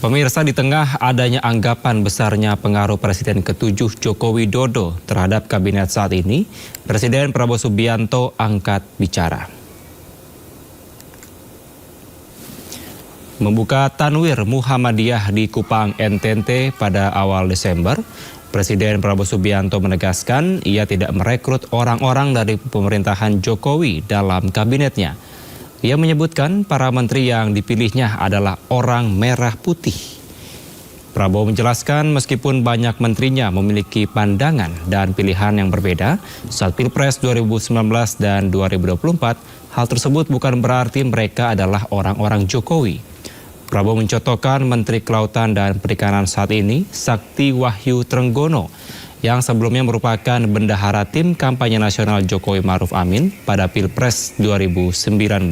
Pemirsa, di tengah adanya anggapan besarnya pengaruh Presiden ke-7 Joko Widodo terhadap kabinet saat ini, Presiden Prabowo Subianto angkat bicara. Membuka Tanwir Muhammadiyah di Kupang, NTT pada awal Desember, Presiden Prabowo Subianto menegaskan ia tidak merekrut orang-orang dari pemerintahan Jokowi dalam kabinetnya. Ia menyebutkan para menteri yang dipilihnya adalah orang merah putih. Prabowo menjelaskan meskipun banyak menterinya memiliki pandangan dan pilihan yang berbeda saat Pilpres 2019 dan 2024, hal tersebut bukan berarti mereka adalah orang-orang Jokowi. Prabowo mencontohkan Menteri Kelautan dan Perikanan saat ini, Sakti Wahyu Trenggono, yang sebelumnya merupakan bendahara tim kampanye nasional Jokowi Ma'ruf Amin pada Pilpres 2019.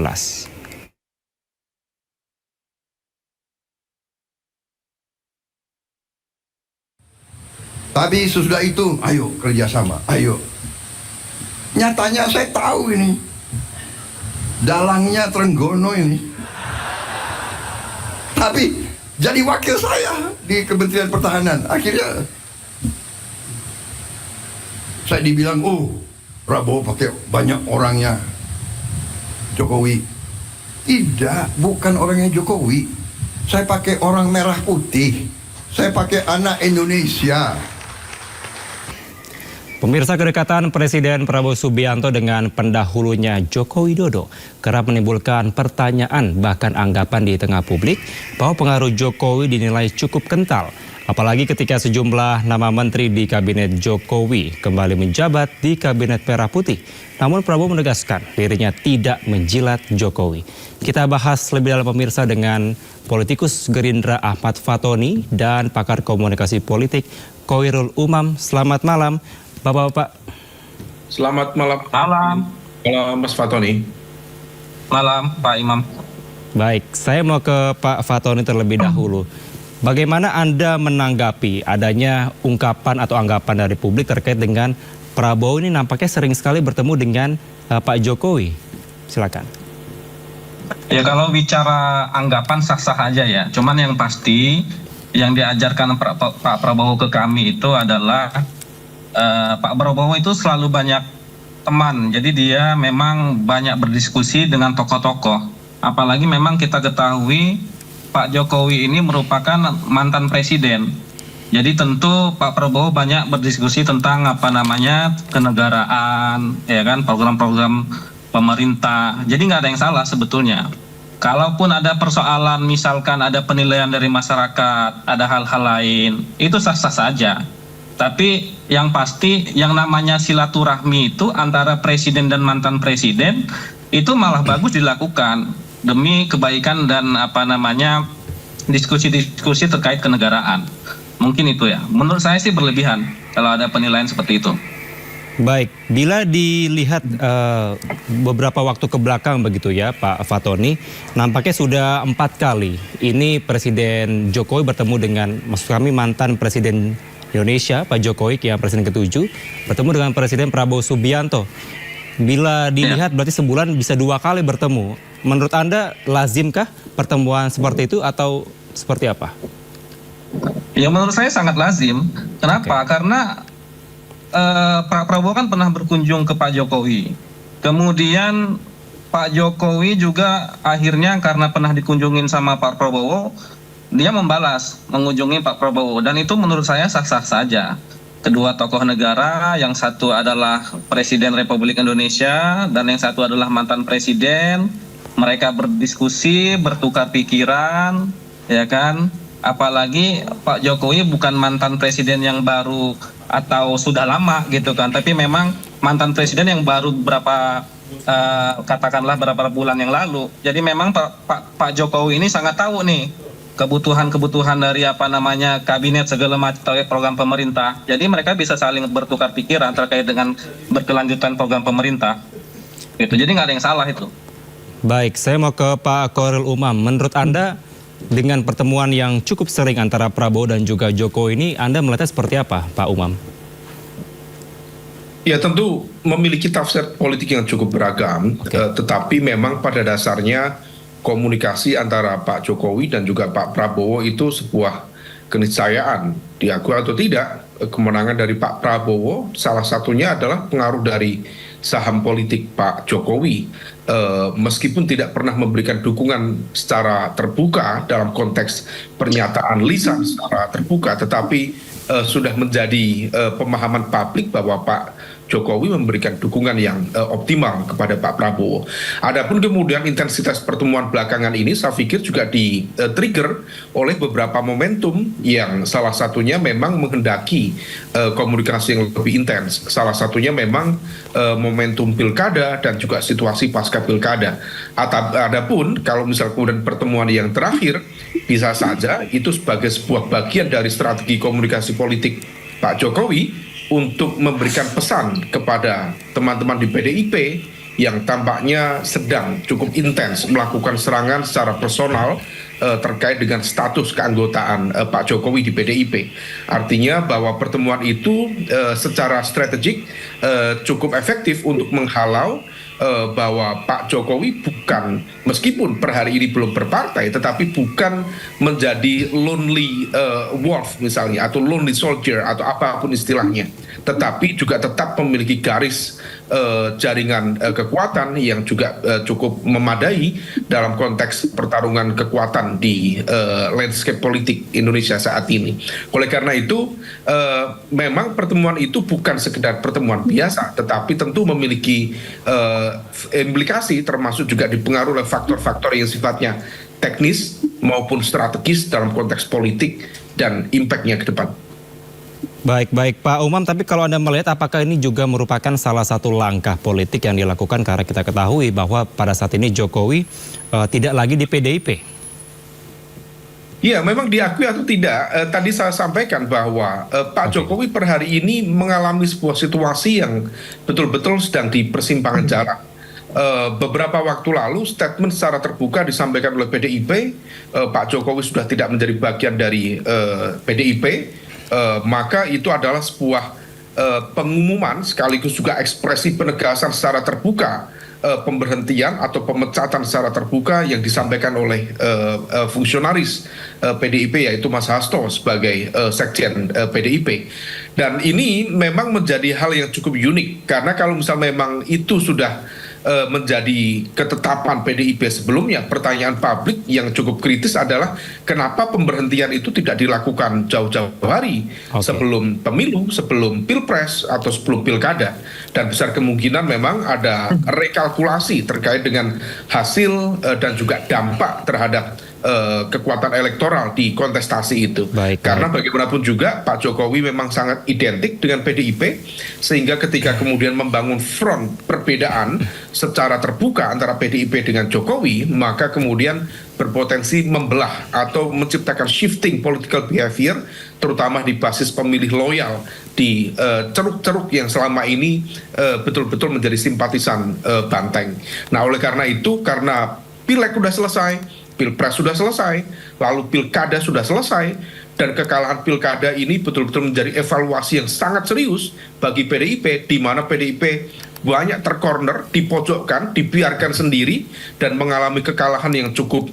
Tapi sesudah itu, ayo kerjasama, ayo. Nyatanya saya tahu ini, dalangnya Trenggono ini. Tapi jadi wakil saya di Kementerian Pertahanan. Akhirnya saya dibilang, oh Prabowo pakai banyak orangnya Jokowi. Tidak, bukan orangnya Jokowi. Saya pakai orang merah putih. Saya pakai anak Indonesia. Pemirsa, kedekatan Presiden Prabowo Subianto dengan pendahulunya Joko Widodo kerap menimbulkan pertanyaan bahkan anggapan di tengah publik bahwa pengaruh Jokowi dinilai cukup kental. Apalagi ketika sejumlah nama menteri di kabinet Jokowi kembali menjabat di kabinet merah putih. Namun Prabowo menegaskan dirinya tidak menjilat Jokowi. Kita bahas lebih dalam, pemirsa, dengan politikus Gerindra Ahmad Fatoni dan pakar komunikasi politik Khoirul Umam. Selamat malam, Bapak-bapak. Selamat malam. Malam. Malam, Mas Fatoni. Malam, Pak Imam. Baik, saya mau ke Pak Fatoni terlebih dahulu. Bagaimana Anda menanggapi adanya ungkapan atau anggapan dari publik terkait dengan Prabowo ini nampaknya sering sekali bertemu dengan Pak Jokowi? Silakan. Ya, kalau bicara anggapan sah-sah aja ya. Cuman yang pasti yang diajarkan Pak Prabowo ke kami itu adalah Pak Prabowo itu selalu banyak teman. Jadi dia memang banyak berdiskusi dengan tokoh-tokoh. Apalagi memang kita ketahui Pak Jokowi ini merupakan mantan presiden. Jadi tentu Pak Prabowo banyak berdiskusi tentang kenegaraan, ya kan, program-program pemerintah. Jadi nggak ada yang salah sebetulnya. Kalaupun ada persoalan, misalkan ada penilaian dari masyarakat, ada hal-hal lain, itu sah-sah saja. Tapi yang pasti yang namanya silaturahmi itu antara presiden dan mantan presiden itu malah bagus dilakukan demi kebaikan dan diskusi-diskusi terkait kenegaraan. Mungkin itu ya. Menurut saya sih berlebihan kalau ada penilaian seperti itu. Baik, bila dilihat beberapa waktu ke belakang begitu ya Pak Fatoni, nampaknya sudah 4 kali ini Presiden Jokowi bertemu dengan, maksud kami mantan Presiden Indonesia, Pak Jokowi, yang Presiden ke-7, bertemu dengan Presiden Prabowo Subianto. Bila dilihat berarti sebulan bisa 2 kali bertemu. Menurut Anda lazimkah pertemuan seperti itu atau seperti apa? Ya, menurut saya sangat lazim. Kenapa? Karena Pak Prabowo kan pernah berkunjung ke Pak Jokowi. Kemudian Pak Jokowi juga akhirnya karena pernah dikunjungin sama Pak Prabowo, dia membalas mengunjungi Pak Prabowo, dan itu menurut saya sah-sah saja. Kedua tokoh negara, yang satu adalah Presiden Republik Indonesia dan yang satu adalah mantan presiden. Mereka berdiskusi, bertukar pikiran, ya kan? Apalagi Pak Jokowi bukan mantan presiden yang baru atau sudah lama gitu kan, tapi memang mantan presiden yang baru katakanlah beberapa bulan yang lalu. Jadi memang Pak Jokowi ini sangat tahu nih kebutuhan dari kabinet segala macam program pemerintah. Jadi mereka bisa saling bertukar pikiran terkait dengan berkelanjutan program pemerintah. Gitu. Jadi nggak ada yang salah itu. Baik, saya mau ke Pak Khoirul Umam. Menurut Anda dengan pertemuan yang cukup sering antara Prabowo dan juga Jokowi ini, Anda melihatnya seperti apa, Pak Umam? Ya, tentu memiliki tafsir politik yang cukup beragam, tetapi memang pada dasarnya komunikasi antara Pak Jokowi dan juga Pak Prabowo itu sebuah keniscayaan. Diakui atau tidak, kemenangan dari Pak Prabowo salah satunya adalah pengaruh dari saham politik Pak Jokowi. Meskipun tidak pernah memberikan dukungan secara terbuka dalam konteks pernyataan lisan secara terbuka, tetapi sudah menjadi pemahaman publik bahwa Pak Jokowi memberikan dukungan yang optimal kepada Pak Prabowo. Adapun kemudian intensitas pertemuan belakangan ini saya pikir juga di-trigger oleh beberapa momentum yang salah satunya memang menghendaki komunikasi yang lebih intens. Salah satunya memang momentum pilkada dan juga situasi pasca pilkada. Adapun kalau misal kemudian pertemuan yang terakhir bisa saja itu sebagai sebuah bagian dari strategi komunikasi politik Pak Jokowi untuk memberikan pesan kepada teman-teman di PDIP yang tampaknya sedang cukup intens melakukan serangan secara personal terkait dengan status keanggotaan Pak Jokowi di PDIP. Artinya bahwa pertemuan itu secara strategik cukup efektif untuk menghalau bahwa Pak Jokowi bukan, meskipun per hari ini belum berpartai, tetapi bukan menjadi lonely wolf misalnya, atau lonely soldier, atau apapun istilahnya, tetapi juga tetap memiliki garis jaringan kekuatan yang juga cukup memadai dalam konteks pertarungan kekuatan di landscape politik Indonesia saat ini. Oleh karena itu, memang pertemuan itu bukan sekedar pertemuan biasa, tetapi tentu memiliki implikasi, termasuk juga dipengaruhi oleh faktor-faktor yang sifatnya teknis maupun strategis dalam konteks politik dan impact-nya ke depan. Baik Pak Umam, tapi kalau Anda melihat apakah ini juga merupakan salah satu langkah politik yang dilakukan karena kita ketahui bahwa pada saat ini Jokowi tidak lagi di PDIP? Ya, memang diakui atau tidak, tadi saya sampaikan bahwa Pak Jokowi per hari ini mengalami sebuah situasi yang betul-betul sedang di persimpangan jalan. Beberapa waktu lalu statement secara terbuka disampaikan oleh PDIP, Pak Jokowi sudah tidak menjadi bagian dari PDIP, maka itu adalah sebuah pengumuman sekaligus juga ekspresi penegasan secara terbuka pemberhentian atau pemecatan secara terbuka yang disampaikan oleh fungsionaris PDIP yaitu Mas Hasto sebagai sekjen PDIP. Dan ini memang menjadi hal yang cukup unik karena kalau misal memang itu sudah menjadi ketetapan PDIP sebelumnya, pertanyaan publik yang cukup kritis adalah kenapa pemberhentian itu tidak dilakukan jauh-jauh hari sebelum pemilu, sebelum pilpres atau sebelum pilkada, dan besar kemungkinan memang ada rekalkulasi terkait dengan hasil dan juga dampak terhadap kekuatan elektoral di kontestasi itu. Karena bagaimanapun juga Pak Jokowi memang sangat identik dengan PDIP, sehingga ketika kemudian membangun front perbedaan secara terbuka antara PDIP dengan Jokowi, maka kemudian berpotensi membelah atau menciptakan shifting political behavior, terutama di basis pemilih loyal di ceruk-ceruk yang selama ini betul-betul menjadi simpatisan Banteng. Nah, oleh karena itu, karena pileg sudah selesai, pilpres sudah selesai, lalu pilkada sudah selesai, dan kekalahan pilkada ini betul-betul menjadi evaluasi yang sangat serius bagi PDIP, di mana PDIP banyak tercorner, dipojokkan, dibiarkan sendiri, dan mengalami kekalahan yang cukup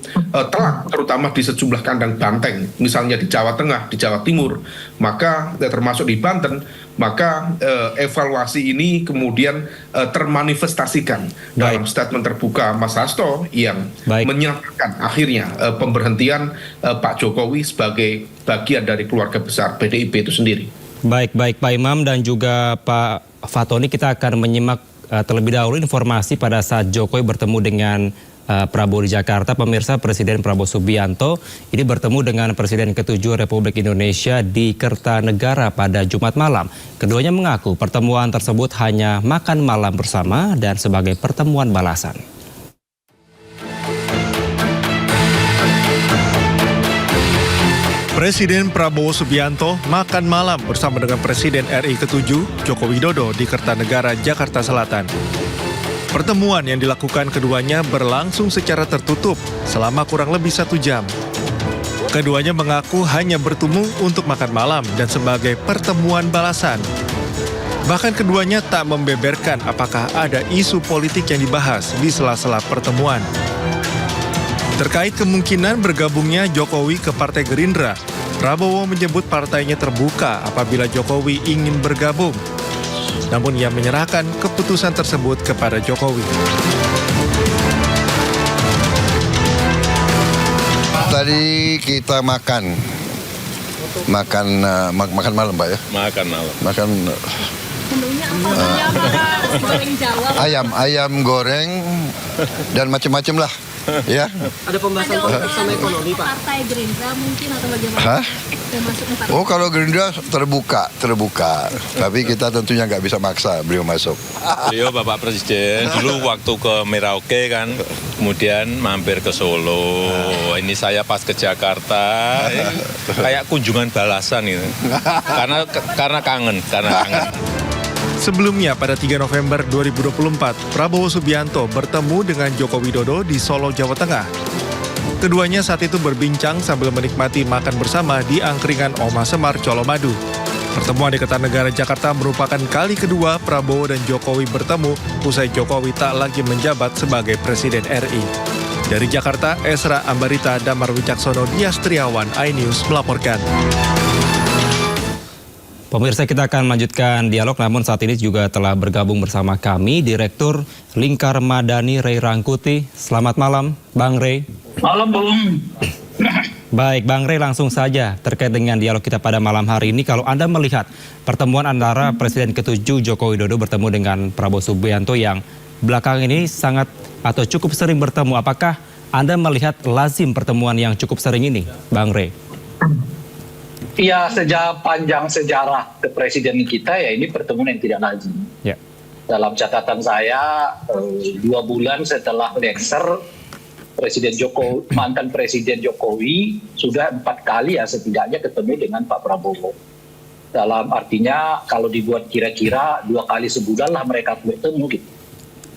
telak, terutama di sejumlah kandang banteng, misalnya di Jawa Tengah, di Jawa Timur, maka termasuk di Banten, maka evaluasi ini kemudian termanifestasikan dalam statement terbuka Mas Hasto yang menyatakan akhirnya pemberhentian Pak Jokowi sebagai bagian dari keluarga besar PDIP itu sendiri. Baik Pak Imam dan juga Pak Fatoni, kita akan menyimak terlebih dahulu informasi pada saat Jokowi bertemu dengan Prabowo di Jakarta. Pemirsa, Presiden Prabowo Subianto ini bertemu dengan Presiden ke-7 Republik Indonesia di Kertanegara pada Jumat malam. Keduanya mengaku pertemuan tersebut hanya makan malam bersama dan sebagai pertemuan balasan. Presiden Prabowo Subianto makan malam bersama dengan Presiden RI ke-7 Joko Widodo di Kertanegara, Jakarta Selatan. Pertemuan yang dilakukan keduanya berlangsung secara tertutup selama kurang lebih 1 jam. Keduanya mengaku hanya bertemu untuk makan malam dan sebagai pertemuan balasan. Bahkan keduanya tak membeberkan apakah ada isu politik yang dibahas di sela-sela pertemuan. Terkait kemungkinan bergabungnya Jokowi ke Partai Gerindra, Prabowo menyebut partainya terbuka apabila Jokowi ingin bergabung. Namun ia menyerahkan keputusan tersebut kepada Jokowi. Tadi kita makan malam, Pak ya. Makan malam. Menunya apa? Ayam goreng dan macam-macam lah. Ya. Ada pembahasan bersama ekonomi, Pak. Partai Gerindra mungkin atau bagaimana? Hah? Masuk ke partai. Oh, kalau Gerindra terbuka. Tapi kita tentunya nggak bisa maksa beliau masuk. Beliau Bapak Presiden dulu waktu ke Merauke kan, kemudian mampir ke Solo. Ini saya pas ke Jakarta, kayak kunjungan balasan gitu. Karena kangen. Sebelumnya pada 3 November 2024, Prabowo Subianto bertemu dengan Joko Widodo di Solo, Jawa Tengah. Keduanya saat itu berbincang sambil menikmati makan bersama di angkringan Oma Semar, Colomadu. Pertemuan di Kertanegara, Jakarta merupakan kali kedua Prabowo dan Jokowi bertemu usai Jokowi tak lagi menjabat sebagai Presiden RI. Dari Jakarta, Esra Ambarita, Damar Wicaksono, Dias Triawan, iNews melaporkan. Pemirsa, kita akan melanjutkan dialog, namun saat ini juga telah bergabung bersama kami Direktur Lingkar Madani Ray Rangkuti. Selamat malam, Bang Ray. Malam, Bung. Baik, Bang Ray, langsung saja terkait dengan dialog kita pada malam hari ini. Kalau Anda melihat pertemuan antara Presiden ke-7 Joko Widodo bertemu dengan Prabowo Subianto yang belakangan ini sangat atau cukup sering bertemu, apakah Anda melihat lazim pertemuan yang cukup sering ini, Bang Ray? Iya, sejak panjang sejarah kepresidenan kita ya ini pertemuan yang tidak lazim. Ya. Dalam catatan saya, 2 bulan setelah Lexer, mantan Presiden Jokowi sudah 4 kali ya setidaknya ketemu dengan Pak Prabowo. Dalam artinya kalau dibuat kira-kira 2 kali sebulan lah mereka bertemu gitu.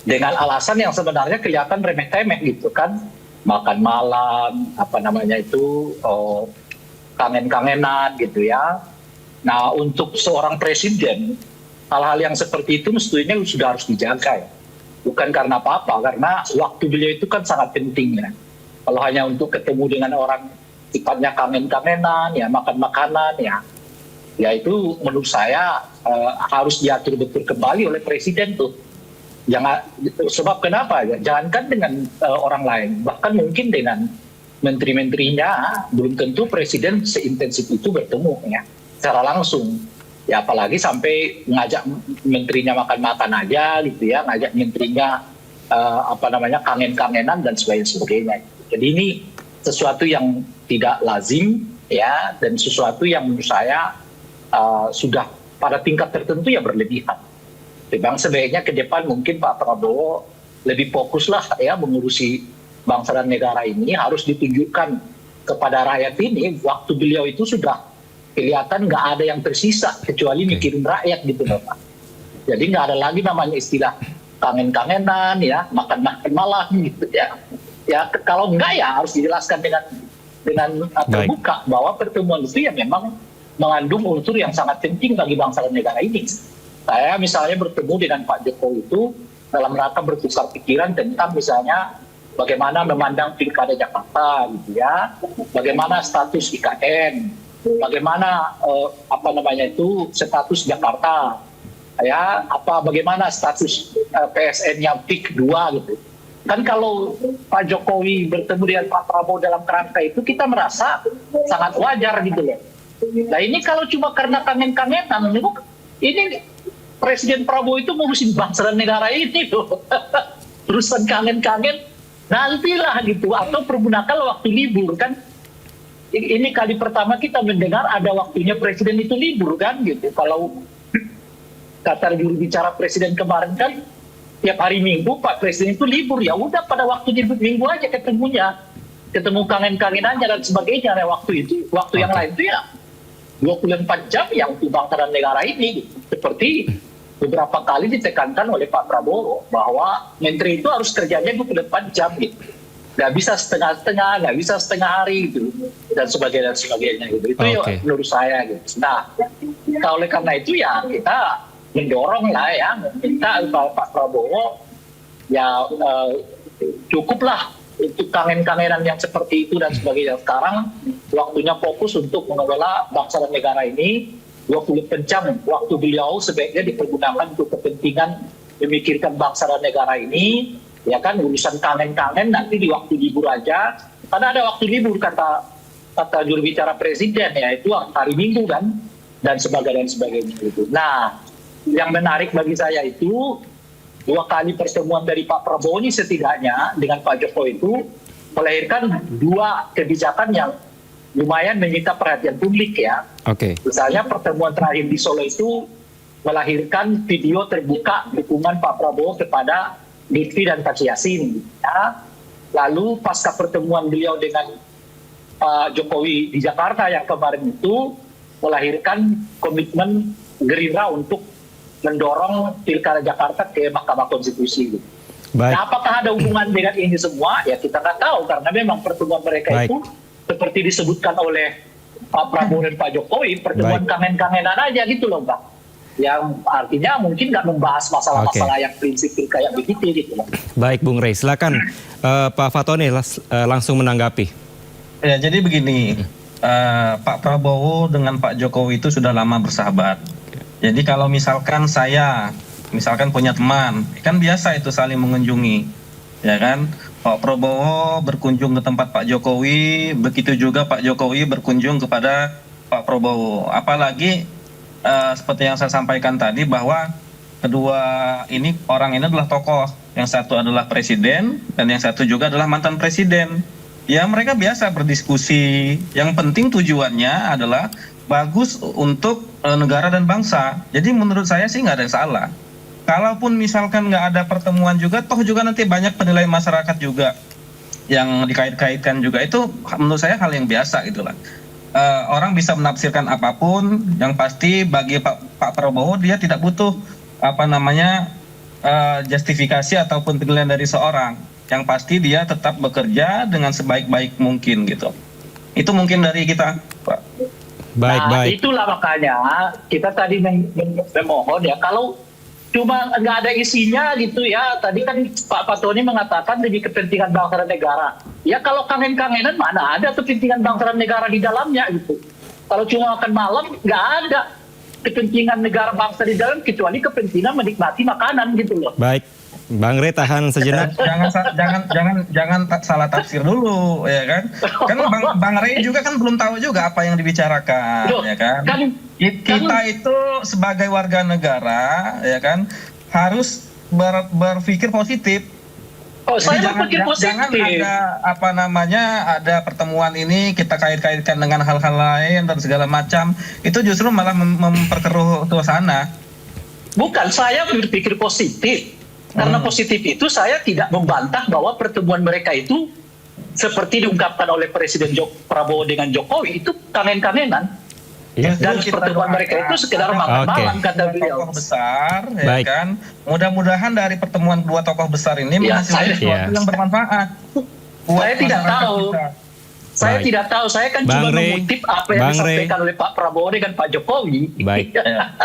Dengan alasan yang sebenarnya kelihatan remeh-temeh gitu kan, makan malam, kangen-kangenan gitu ya. Nah, untuk seorang presiden, hal-hal yang seperti itu mestinya sudah harus dijaga ya. Bukan karena apa-apa, karena waktu beliau itu kan sangat penting ya. Kalau hanya untuk ketemu dengan orang sifatnya kangen-kangenan, ya makan makanan ya itu menurut saya harus diatur betul kembali oleh presiden tuh. Sebab kenapa ya? Jangankan dengan orang lain, bahkan mungkin dengan menteri-menterinya belum tentu presiden seintensif itu bertemu ya secara langsung ya, apalagi sampai ngajak menterinya makan-makan aja gitu ya, ngajak menterinya kangen-kangenan dan sebagainya. Jadi ini sesuatu yang tidak lazim ya, dan sesuatu yang menurut saya sudah pada tingkat tertentu ya berlebihan. Memang sebaiknya ke depan mungkin Pak Prabowo lebih fokuslah ya mengurusi bangsa dan negara ini, harus ditunjukkan kepada rakyat ini waktu beliau itu sudah kelihatan nggak ada yang tersisa kecuali mikirin rakyat gitu loh Pak. Jadi nggak ada lagi namanya istilah kangen-kangenan ya, makan-makan malam gitu ya. Ya kalau enggak ya harus dijelaskan dengan terbuka bahwa pertemuan itu ya memang mengandung unsur yang sangat penting bagi bangsa dan negara ini. Saya misalnya bertemu dengan Pak Jokowi itu dalam rangka bertukar pikiran tentang misalnya bagaimana memandang pilkada Jakarta gitu ya, bagaimana status IKN, bagaimana status Jakarta ya, bagaimana status PSN-nya PIK 2 gitu. Kan kalau Pak Jokowi bertemu dengan Pak Prabowo dalam kerangka itu kita merasa sangat wajar gitu loh. Nah ini kalau cuma karena kangen-kangenan, ini Presiden Prabowo itu ngurusin bangsa dan negara ini loh. Urusan kangen-kangen nantilah gitu, atau pergunakan waktu libur kan. Ini kali pertama kita mendengar ada waktunya presiden itu libur kan gitu. Kalau kata juru bicara presiden kemarin kan tiap hari Minggu Pak Presiden itu libur, ya udah pada waktu Minggu aja ketemu kangen-kangenannya dan sebagainya. Nah, waktu yang lain itu ya 24 jam yang untuk bangsa dan negara ini gitu. Seperti beberapa kali ditekankan oleh Pak Prabowo bahwa menteri itu harus kerjanya 24 jam gitu. Nggak bisa setengah-setengah, nggak bisa setengah hari gitu, dan sebagainya gitu. Itu ya menurut saya gitu. Nah, oleh karena itu ya kita mendorong lah ya, minta Pak Prabowo ya cukuplah untuk kangen-kangenan yang seperti itu dan sebagainya. Sekarang waktunya fokus untuk mengelola bangsa dan negara ini. 24 jam waktu beliau sebaiknya dipergunakan untuk kepentingan memikirkan bangsa dan negara ini, ya kan, urusan kangen-kangen nanti di waktu libur aja, karena ada waktu libur kata juru bicara presiden, ya itu hari Minggu kan, dan sebagainya gitu. Nah, yang menarik bagi saya itu 2 kali pertemuan dari Pak Prabowo ini setidaknya dengan Pak Jokowi itu melahirkan 2 kebijakan yang lumayan menyita perhatian publik ya. Oke. Misalnya pertemuan terakhir di Solo itu melahirkan video terbuka dukungan Pak Prabowo kepada Lutfi dan Taci Yassin. Ya. Lalu pasca pertemuan beliau dengan Pak Jokowi di Jakarta yang kemarin itu melahirkan komitmen Gerindra untuk mendorong Pilkada Jakarta ke Mahkamah Konstitusi. Baik. Nah, apakah ada hubungan dengan ini semua? Ya kita nggak tahu karena memang pertemuan mereka Baik. itu seperti disebutkan oleh Pak Prabowo dan Pak Jokowi, pertemuan Baik. kangen-kangenan aja gitu loh, Pak. Yang artinya mungkin nggak membahas masalah-masalah yang prinsipil kayak begitu gitu loh. Baik, Bung Rey. Silakan Pak Fatoni langsung menanggapi. Ya, jadi begini, Pak Prabowo dengan Pak Jokowi itu sudah lama bersahabat. Jadi kalau misalkan misalkan punya teman, kan biasa itu saling mengunjungi, ya kan? Pak Prabowo berkunjung ke tempat Pak Jokowi, begitu juga Pak Jokowi berkunjung kepada Pak Prabowo. Apalagi seperti yang saya sampaikan tadi bahwa kedua orang ini adalah tokoh. Yang satu adalah presiden dan yang satu juga adalah mantan presiden. Ya mereka biasa berdiskusi. Yang penting tujuannya adalah bagus untuk negara dan bangsa. Jadi menurut saya sih nggak ada yang salah. Kalaupun misalkan nggak ada pertemuan juga, toh juga nanti banyak penilaian masyarakat juga yang dikait-kaitkan juga. Itu menurut saya hal yang biasa gitu lah. Orang bisa menafsirkan apapun, yang pasti bagi Pak Prabowo dia tidak butuh justifikasi ataupun penilaian dari seorang. Yang pasti dia tetap bekerja dengan sebaik-baik mungkin gitu. Itu mungkin dari kita, Pak. Baik. Itulah makanya kita tadi memohon ya, kalau cuma nggak ada isinya gitu ya. Tadi kan Pak Fatoni mengatakan demi kepentingan bangsa dan negara. Ya kalau kangen-kangenan mana ada kepentingan bangsa dan negara di dalamnya gitu. Kalau cuma makan malam nggak ada kepentingan negara bangsa di dalam kecuali kepentingan menikmati makanan gitu loh. Baik. Bang Rey tahan sejenak. Jangan salah tafsir dulu ya kan. Kan Bang Rey juga kan belum tahu juga apa yang dibicarakan. Loh, ya kan. Kita itu sebagai warga negara ya kan harus berpikir positif. Oh, saya berpikir positif. Jangan ada pertemuan ini kita kait-kaitkan dengan hal-hal lain dan segala macam. Itu justru malah memperkeruh suasana. Bukan, saya berpikir positif. Karena positif itu saya tidak membantah bahwa pertemuan mereka itu seperti diungkapkan oleh Presiden Prabowo dengan Jokowi itu kangen-kangenan. Ya. Dan pertemuan mereka itu sekedar makan malam kata beliau. Tokoh besar, ya kan. Mudah-mudahan dari pertemuan 2 tokoh besar ini menghasilkan sesuatu yang bermanfaat. Saya tidak tahu. Saya tidak tahu, saya kan cuma mengutip apa yang disampaikan oleh Pak Prabowo dengan Pak Jokowi. Baik,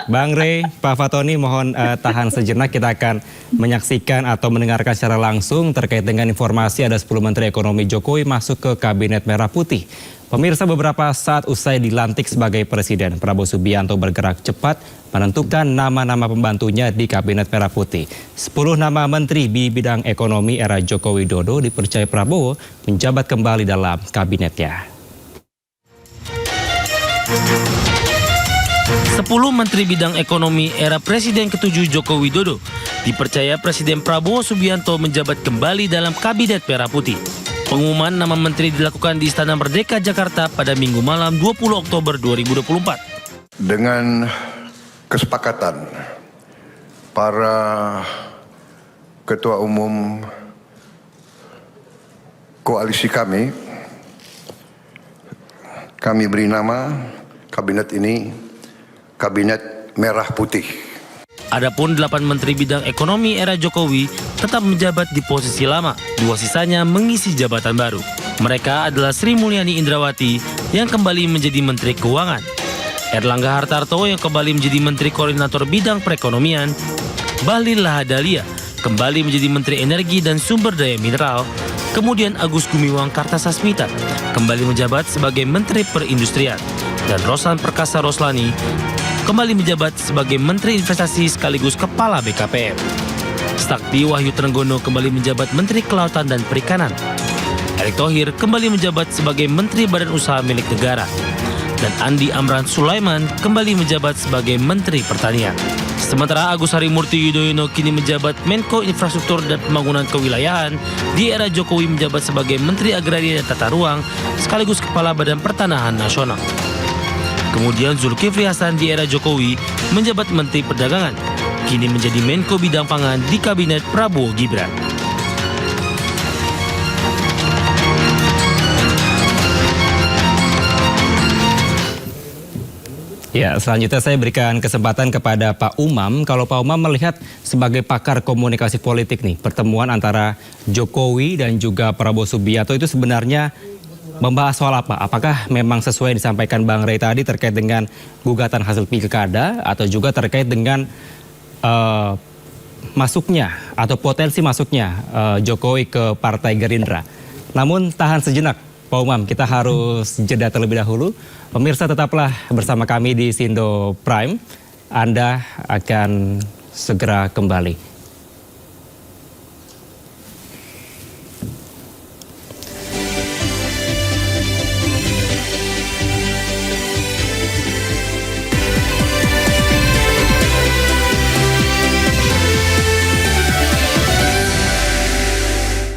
Bang Rey, Pak Fatoni mohon tahan sejenak, kita akan menyaksikan atau mendengarkan secara langsung terkait dengan informasi ada 10 Menteri Ekonomi Jokowi masuk ke Kabinet Merah Putih. Pemirsa, beberapa saat usai dilantik sebagai Presiden, Prabowo Subianto bergerak cepat menentukan nama-nama pembantunya di Kabinet Merah Putih. 10 nama menteri di bidang ekonomi era Joko Widodo dipercaya Prabowo menjabat kembali dalam kabinetnya. 10 menteri bidang ekonomi era Presiden ke-7 Joko Widodo dipercaya Presiden Prabowo Subianto menjabat kembali dalam Kabinet Merah Putih. Pengumuman nama menteri dilakukan di Istana Merdeka, Jakarta pada Minggu malam 20 Oktober 2024. Dengan kesepakatan para ketua umum koalisi kami beri nama kabinet ini Kabinet Merah Putih. Adapun 8 menteri bidang ekonomi era Jokowi tetap menjabat di posisi lama, 2 sisanya mengisi jabatan baru. Mereka adalah Sri Mulyani Indrawati yang kembali menjadi Menteri Keuangan, Erlangga Hartarto yang kembali menjadi Menteri Koordinator Bidang Perekonomian, Bahlil Lahadalia kembali menjadi Menteri Energi dan Sumber Daya Mineral, Kemudian Agus Gumiwang Kartasasmita kembali menjabat sebagai Menteri Perindustrian. Dan Roslan Perkasa Roslani kembali menjabat sebagai Menteri Investasi sekaligus Kepala BKPM. Sakti Wahyu Trenggono kembali menjabat Menteri Kelautan dan Perikanan. Erick Thohir kembali menjabat sebagai Menteri Badan Usaha Milik Negara. Dan Andi Amran Sulaiman kembali menjabat sebagai Menteri Pertanian. Sementara Agus Harimurti Yudhoyono kini menjabat Menko Infrastruktur dan Pembangunan Kewilayahan, di era Jokowi menjabat sebagai Menteri Agraria dan Tata Ruang sekaligus Kepala Badan Pertanahan Nasional. Kemudian Zulkifli Hasan di era Jokowi menjabat Menteri Perdagangan, kini menjadi Menko Bidang Pangan di Kabinet Prabowo Gibran. Ya, selanjutnya saya berikan kesempatan kepada Pak Umam. Kalau Pak Umam melihat sebagai pakar komunikasi politik nih, pertemuan antara Jokowi dan juga Prabowo Subianto itu sebenarnya membahas soal apa? Apakah memang sesuai disampaikan Bang Rey tadi terkait dengan gugatan hasil pilkada atau juga terkait dengan masuknya atau potensi masuknya Jokowi ke Partai Gerindra? Namun tahan sejenak, Pak Umam, kita harus jeda terlebih dahulu. Pemirsa tetaplah bersama kami di Sindo Prime. Anda akan segera kembali.